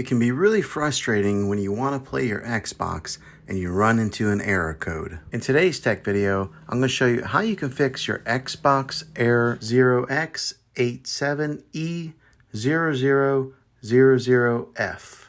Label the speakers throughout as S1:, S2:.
S1: It can be really frustrating when you want to play your Xbox and you run into an error code. In today's tech video, I'm going to show you how you can fix your Xbox error 0x87e0000f.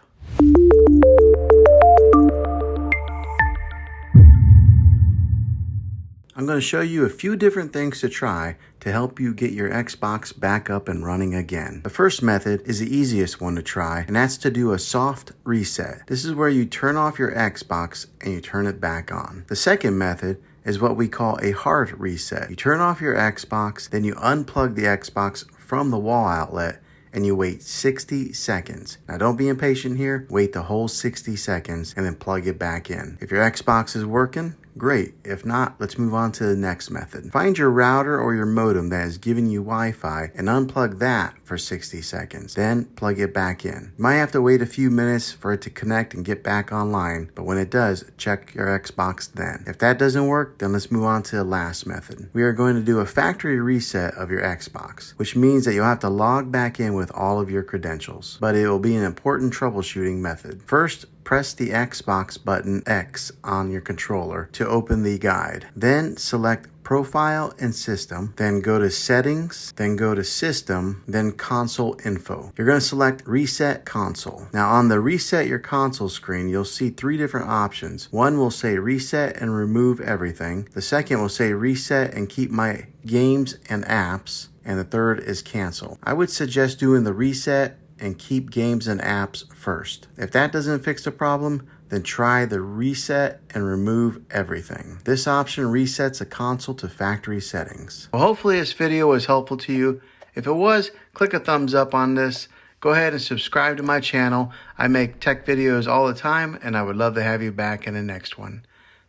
S1: I'm going to show you a few different things to try to help you get your Xbox back up and running again. The first method is the easiest one to try, and that's to do a soft reset. This is where you turn off your Xbox and you turn it back on. The second method is what we call a hard reset. You turn off your Xbox, then you unplug the Xbox from the wall outlet and you wait 60 seconds. Now don't be impatient here, wait the whole 60 seconds and then plug it back in. If your Xbox is working, great. If not, let's move on to the next method. Find your router or your modem that is giving you Wi-Fi and unplug that for 60 seconds. Then plug it back in. You might have to wait a few minutes for it to connect and get back online, but when it does, check your Xbox then. If that doesn't work, then let's move on to the last method. We are going to do a factory reset of your Xbox, which means that you'll have to log back in with all of your credentials, but it will be an important troubleshooting method. First, press the Xbox button X on your controller to open the guide. Then select Profile and System, then go to Settings, then go to System, then Console Info. You're going to select Reset Console. Now on the Reset Your Console screen, you'll see three different options. One will say Reset and Remove Everything. The second will say Reset and Keep My Games and Apps. And the third is Cancel. I would suggest doing the Reset and Keep Games and Apps first. If that doesn't fix the problem, then try the Reset and Remove Everything. This option resets a console to factory settings. Well, hopefully this video was helpful to you. If it was, click a thumbs up on this. Go ahead and subscribe to my channel. I make tech videos all the time, and I would love to have you back in the next one.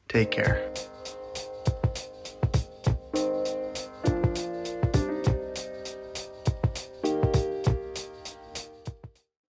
S1: Take care.